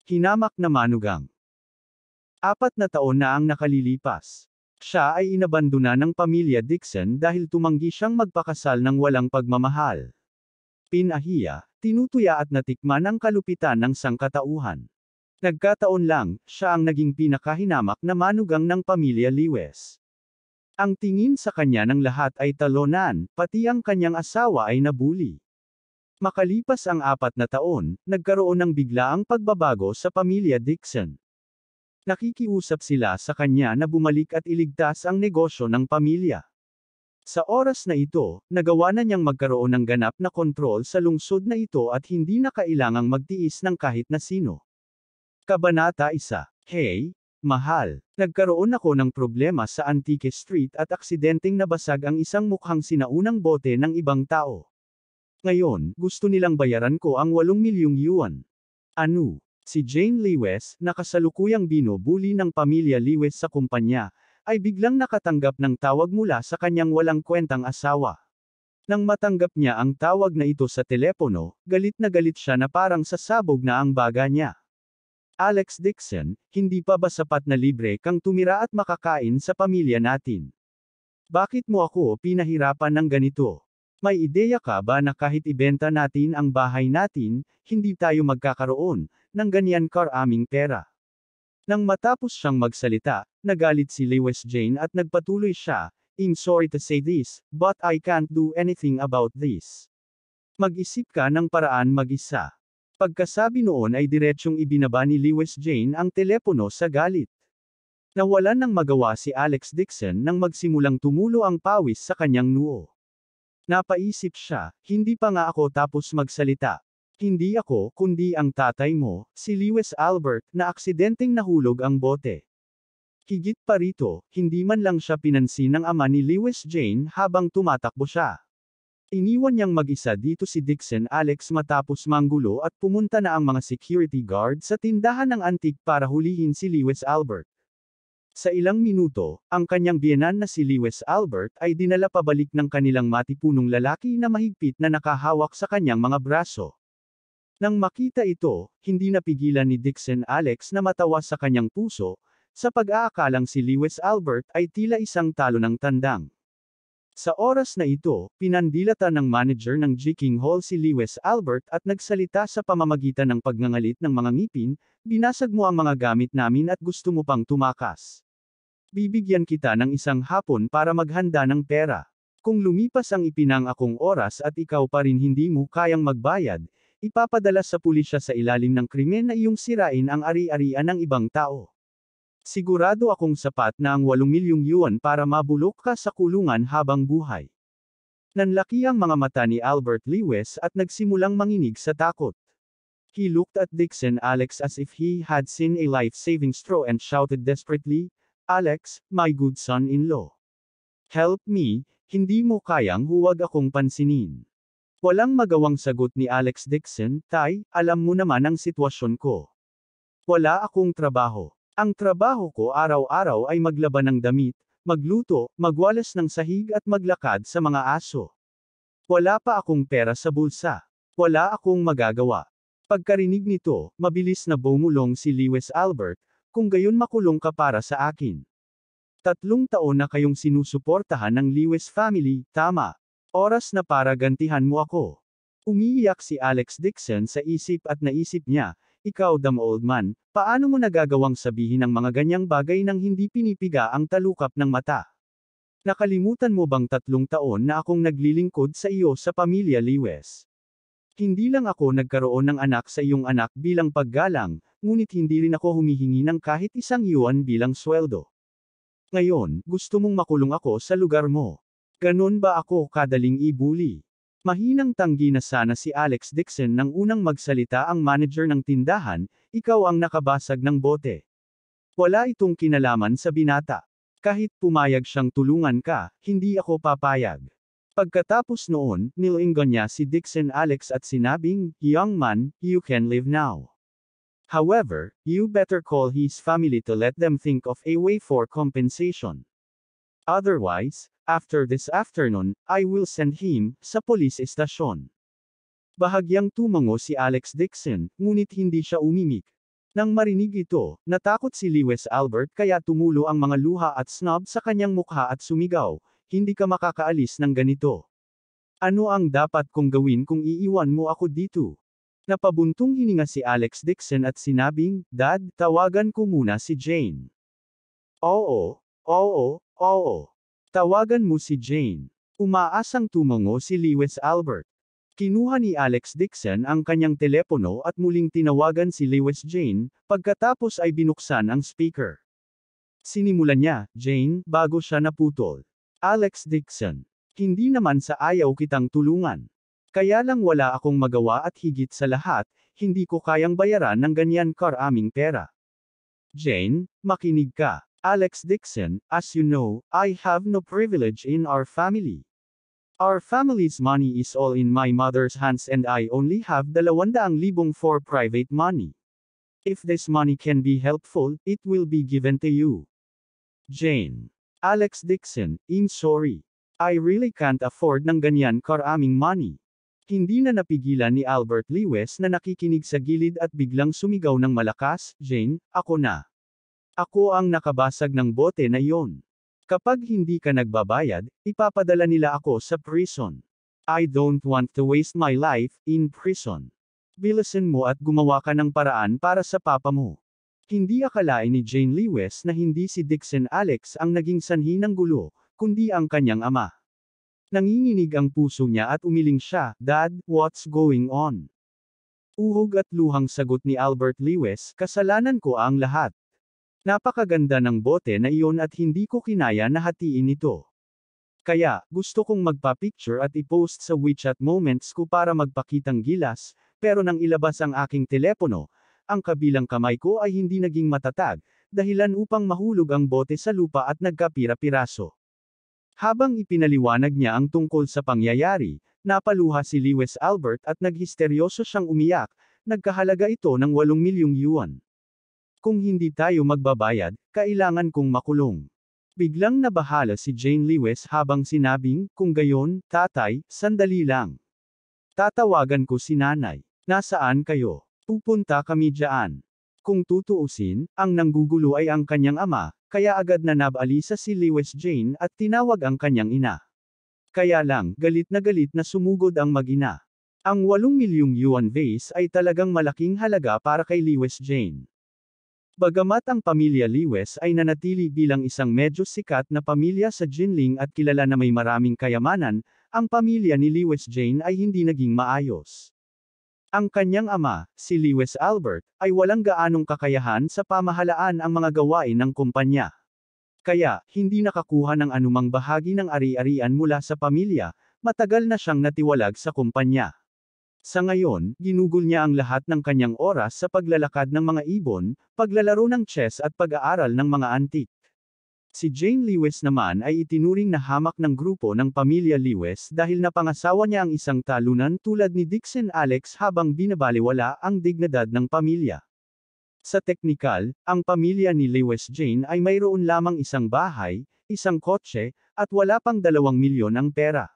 Hinamak na manugang. 4 na taon na ang nakalilipas. Siya ay inabandona ng pamilya Dixon dahil tumanggi siyang magpakasal ng walang pagmamahal. Pinahiya, tinutuya at natikman ang kalupitan ng sangkatauhan. Nagkataon lang, siya ang naging pinakahinamak na manugang ng pamilya Lewis. Ang tingin sa kanya ng lahat ay talonan, pati ang kanyang asawa ay nabuli. Makalipas ang 4 na taon, nagkaroon ng biglaang pagbabago sa pamilya Dixon. Nakikiusap sila sa kanya na bumalik at iligtas ang negosyo ng pamilya. Sa oras na ito, nagawa na niyang magkaroon ng ganap na kontrol sa lungsod na ito at hindi na kailangang magtiis ng kahit na sino. Kabanata 1. Hey, mahal. Nagkaroon ako ng problema sa Antique Street at aksidenteng nabasag ang isang mukhang sinaunang bote ng ibang tao. Ngayon, gusto nilang bayaran ko ang 8 milyong yuan. Ano? Si Jane Lewis, na kasalukuyang binubuli ng pamilya Lewis sa kumpanya, ay biglang nakatanggap ng tawag mula sa kanyang walang kwentang asawa. Nang matanggap niya ang tawag na ito sa telepono, galit na galit siya na parang sasabog na ang baga niya. Alex Dixon, hindi pa ba sapat na libre kang tumira at makakain sa pamilya natin? Bakit mo ako pinahirapan ng ganito? May ideya ka ba na kahit ibenta natin ang bahay natin, hindi tayo magkakaroon ng ganyan karaming pera? Nang matapos siyang magsalita, nagalit si Lewis Jane at nagpatuloy siya, I'm sorry to say this, but I can't do anything about this. Mag-isip ka ng paraan mag-isa. Pagkasabi noon ay diretsyong ibinaba ni Lewis Jane ang telepono sa galit. Nawalan ng magawa si Alex Dixon nang magsimulang tumulo ang pawis sa kanyang noo. Napaisip siya, hindi pa nga ako tapos magsalita. Hindi ako, kundi ang tatay mo, si Lewis Albert, na aksidenteng nahulog ang bote. Higit pa rito, hindi man lang siya pinansin ng ama ni Lewis Jane habang tumatakbo siya. Iniwan niyang mag-isa dito si Dixon Alex matapos manggulo at pumunta na ang mga security guard sa tindahan ng antique para hulihin si Lewis Albert. Sa ilang minuto, ang kanyang biyenan na si Lewis Albert ay dinala pabalik ng kanilang matipunong lalaki na mahigpit na nakahawak sa kanyang mga braso. Nang makita ito, hindi napigilan ni Dixon Alex na matawa sa kanyang puso, sa pag-aakalang si Lewis Albert ay tila isang talo ng tandang. Sa oras na ito, pinandilatan ng manager ng Jiking Hall si Lewis Albert at nagsalita sa pamamagitan ng pagngangalit ng mga ngipin, binasag mo ang mga gamit namin at gusto mo pang tumakas. Bibigyan kita ng isang hapon para maghanda ng pera. Kung lumipas ang ipinangakong oras at ikaw pa rin hindi mo kayang magbayad, ipapadala sa pulisya sa ilalim ng krimen na iyong sirain ang ari-arian ng ibang tao. Sigurado akong sapat na ang 8 milyong yuan para mabulok ka sa kulungan habang buhay. Nanlaki ang mga mata ni Albert Lewis at nagsimulang manginig sa takot. He looked at Dixon Alex as if he had seen a life-saving straw and shouted desperately, Alex, my good son-in-law. Help me, hindi mo kayang huwag akong pansinin. Walang magawang sagot ni Alex Dixon, Tay, alam mo naman ang sitwasyon ko. Wala akong trabaho. Ang trabaho ko araw-araw ay maglaban ng damit, magluto, magwalas ng sahig at maglakad sa mga aso. Wala pa akong pera sa bulsa. Wala akong magagawa. Pagkarinig nito, mabilis na bumulong si Lewis Albert, kung gayon makulong ka para sa akin. 3 taon na kayong sinusuportahan ng Lewis family, tama. Oras na para gantihan mo ako. Umiiyak si Alex Dixon sa isip at naisip niya, ikaw dumb old man, paano mo nagagawang sabihin ang mga ganyang bagay nang hindi pinipiga ang talukap ng mata? Nakalimutan mo bang 3 taon na akong naglilingkod sa iyo sa pamilya Lewis? Hindi lang ako nagkaroon ng anak sa iyong anak bilang paggalang, ngunit hindi rin ako humihingi ng kahit 1 yuan bilang sweldo. Ngayon, gusto mong makulong ako sa lugar mo. Ganon ba ako kadaling ibuli? Mahinang tanggi na sana si Alex Dixon nang unang magsalita ang manager ng tindahan, ikaw ang nakabasag ng bote. Wala itong kinalaman sa binata. Kahit pumayag siyang tulungan ka, hindi ako papayag. Pagkatapos noon, nilainggan niya si Dixon Alex at sinabing, young man, you can leave now. However, you better call his family to let them think of a way for compensation. Otherwise, after this afternoon, I will send him sa police estasyon. Bahagyang tumango si Alex Dixon, ngunit hindi siya umimik. Nang marinig ito, natakot si Lewis Albert kaya tumulo ang mga luha at snob sa kanyang mukha at sumigaw, "Hindi ka makakaalis ng ganito. Ano ang dapat kong gawin kung iiwan mo ako dito?" Napabuntong hininga si Alex Dixon at sinabing, "Dad, tawagan ko muna si Jane." "Oo, oo, oo. Tawagan mo si Jane." Umaasang tumango si Lewis Albert. Kinuha ni Alex Dixon ang kanyang telepono at muling tinawagan si Lewis Jane, pagkatapos ay binuksan ang speaker. Sinimulan niya, "Jane," bago siya naputol. "Alex Dixon. Hindi naman sa ayaw kitang tulungan. Kaya lang wala akong magawa at higit sa lahat, hindi ko kayang bayaran ng ganyan karaming pera." "Jane, makinig ka. Alex Dixon, as you know, I have no privilege in our family. Our family's money is all in my mother's hands and I only have 200,000 for private money. If this money can be helpful, it will be given to you." "Jane. Alex Dixon, I'm sorry. I really can't afford ng ganyan karaming money." Hindi na napigilan ni Albert Lewis na nakikinig sa gilid at biglang sumigaw ng malakas, "Jane, ako na. Ako ang nakabasag ng bote na iyon. Kapag hindi ka nagbabayad, ipapadala nila ako sa prison. I don't want to waste my life in prison. Bilisan mo at gumawa ka ng paraan para sa papa mo." Hindi akalain ni Jane Lewis na hindi si Dixon Alex ang naging sanhi ng gulo, kundi ang kanyang ama. Nanginginig ang puso niya at umiling siya, "Dad, what's going on?" Uhog at luhang sagot ni Albert Lewis, "Kasalanan ko ang lahat. Napakaganda ng bote na iyon at hindi ko kinaya na hatiin ito. Kaya, gusto kong magpa-picture at i-post sa WeChat moments ko para magpakitang gilas, pero nang ilabas ang aking telepono, ang kabilang kamay ko ay hindi naging matatag, dahilan upang mahulog ang bote sa lupa at nagkapira-piraso." Habang ipinaliwanag niya ang tungkol sa pangyayari, napaluha si Lewis Albert at naghisteryoso siyang umiyak, nagkahalaga ito ng 8 milyong yuan. "Kung hindi tayo magbabayad, kailangan kong makulong." Biglang nabahala si Jane Lewis habang sinabing, "Kung gayon, tatay, sandali lang. Tatawagan ko si nanay. Nasaan kayo? Pupunta kami diyan." Kung tutuusin, ang nanggugulo ay ang kanyang ama, kaya agad na nabalisa si Lewis Jane at tinawag ang kanyang ina. Kaya lang, galit na sumugod ang mag-ina. Ang 8 milyong yuan vase ay talagang malaking halaga para kay Lewis Jane. Bagamat ang pamilya Lewis ay nanatili bilang isang medyo sikat na pamilya sa Jinling at kilala na may maraming kayamanan, ang pamilya ni Lewis Jane ay hindi naging maayos. Ang kanyang ama, si Lewis Albert, ay walang gaanong kakayahan sa pamahalaan ang mga gawain ng kumpanya. Kaya, hindi nakakuha ng anumang bahagi ng ari-arian mula sa pamilya, matagal na siyang natiwalag sa kumpanya. Sa ngayon, ginugol niya ang lahat ng kanyang oras sa paglalakad ng mga ibon, paglalaro ng chess at pag-aaral ng mga antik. Si Jane Lewis naman ay itinuring na hamak ng grupo ng pamilya Lewis dahil napangasawa niya ang isang talunan tulad ni Dixon Alex habang binabaliwala ang dignidad ng pamilya. Sa teknikal, ang pamilya ni Lewis Jane ay mayroon lamang isang bahay, isang kotse, at wala pang 2 milyon ang pera.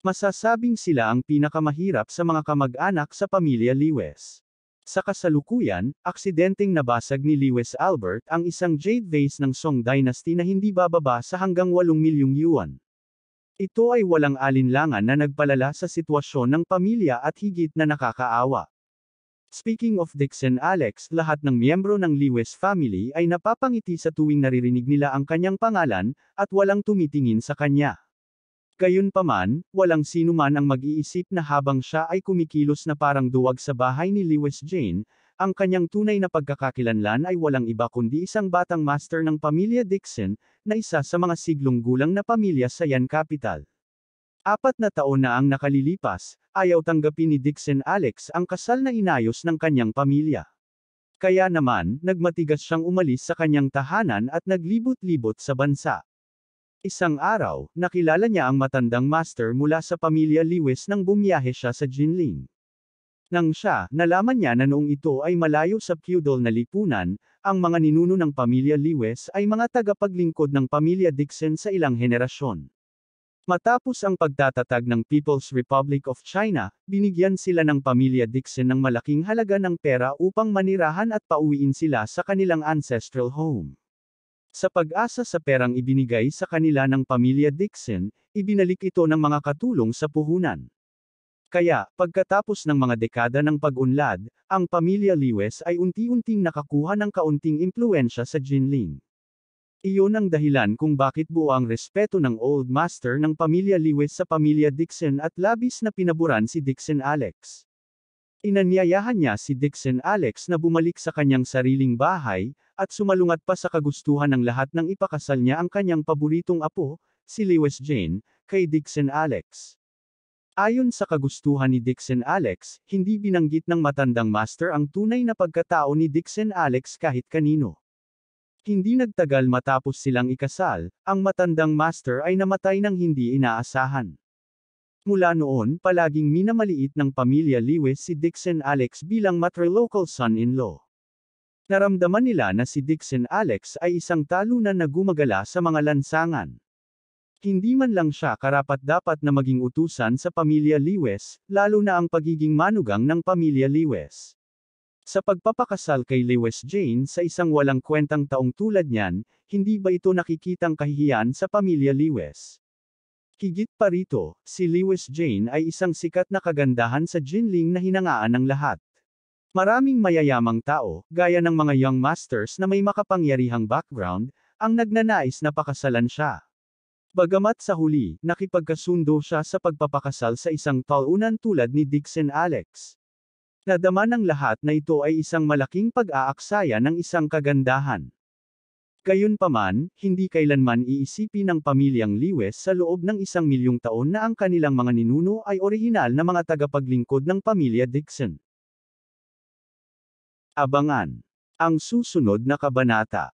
Masasabing sila ang pinakamahirap sa mga kamag-anak sa pamilya Lewis. Sa kasalukuyan, aksidenteng nabasag ni Lewis Albert ang isang jade vase ng Song Dynasty na hindi bababa sa hanggang 8 milyong yuan. Ito ay walang alinlangan na nagpalala sa sitwasyon ng pamilya at higit na nakakaawa. Speaking of Dixon Alex, lahat ng miyembro ng Lewis family ay napapangiti sa tuwing naririnig nila ang kanyang pangalan, at walang tumitingin sa kanya. Gayunpaman, walang sinuman ang mag-iisip na habang siya ay kumikilos na parang duwag sa bahay ni Lewis Jane, ang kanyang tunay na pagkakakilanlan ay walang iba kundi isang batang master ng pamilya Dixon, na isa sa mga siglong gulang na pamilya sa Yan Capital. 4 na taon na ang nakalilipas, ayaw tanggapin ni Dixon Alex ang kasal na inayos ng kanyang pamilya. Kaya naman, nagmatigas siyang umalis sa kanyang tahanan at naglibot-libot sa bansa. Isang araw, nakilala niya ang matandang master mula sa pamilya Lewis nang bumiyahe siya sa Jinling. Nang siya, nalaman niya na noong ito ay malayo sa feudal na lipunan, ang mga ninuno ng pamilya Lewis ay mga tagapaglingkod ng pamilya Dixon sa ilang henerasyon. Matapos ang pagtatatag ng People's Republic of China, binigyan sila ng pamilya Dixon ng malaking halaga ng pera upang manirahan at pauwiin sila sa kanilang ancestral home. Sa pag-asa sa perang ibinigay sa kanila ng pamilya Dixon, ibinalik ito ng mga katulong sa puhunan. Kaya, pagkatapos ng mga dekada ng pag-unlad, ang pamilya Lewis ay unti-unting nakakuha ng kaunting impluwensya sa Jinling. Iyon ang dahilan kung bakit buo ang respeto ng Old Master ng pamilya Lewis sa pamilya Dixon at labis na pinaburan si Dixon Alex. Inanyayahan niya si Dixon Alex na bumalik sa kanyang sariling bahay, at sumalungat pa sa kagustuhan ng lahat nang ipakasal niya ang kanyang paboritong apo, si Lewis Jane, kay Dixon Alex. Ayon sa kagustuhan ni Dixon Alex, hindi binanggit ng matandang master ang tunay na pagkatao ni Dixon Alex kahit kanino. Hindi nagtagal matapos silang ikasal, ang matandang master ay namatay ng hindi inaasahan. Mula noon palaging minamaliit ng pamilya Lewis si Dixon Alex bilang matrilocal son-in-law. Naramdaman nila na si Dixon Alex ay isang talunan na gumagala sa mga lansangan. Hindi man lang siya karapat-dapat na maging utusan sa pamilya Lewis, lalo na ang pagiging manugang ng pamilya Lewis. Sa pagpapakasal kay Lewis Jane sa isang walang kwentang taong tulad niyan, hindi ba ito nakikitang kahihiyan sa pamilya Lewis? Higit pa rito, si Lewis Jane ay isang sikat na kagandahan sa Jinling na hinangaan ng lahat. Maraming mayayamang tao, gaya ng mga young masters na may makapangyarihang background, ang nagnanais na pakasalan siya. Bagamat sa huli, nakipagkasundo siya sa pagpapakasal sa isang talunan tulad ni Dixon Alex. Nadama ng lahat na ito ay isang malaking pag-aaksaya ng isang kagandahan. Gayunpaman, hindi kailanman iisipin ng pamilyang Lewis sa loob ng 1,000,000 taon na ang kanilang mga ninuno ay orihinal na mga tagapaglingkod ng pamilya Dixon. Abangan ang susunod na kabanata.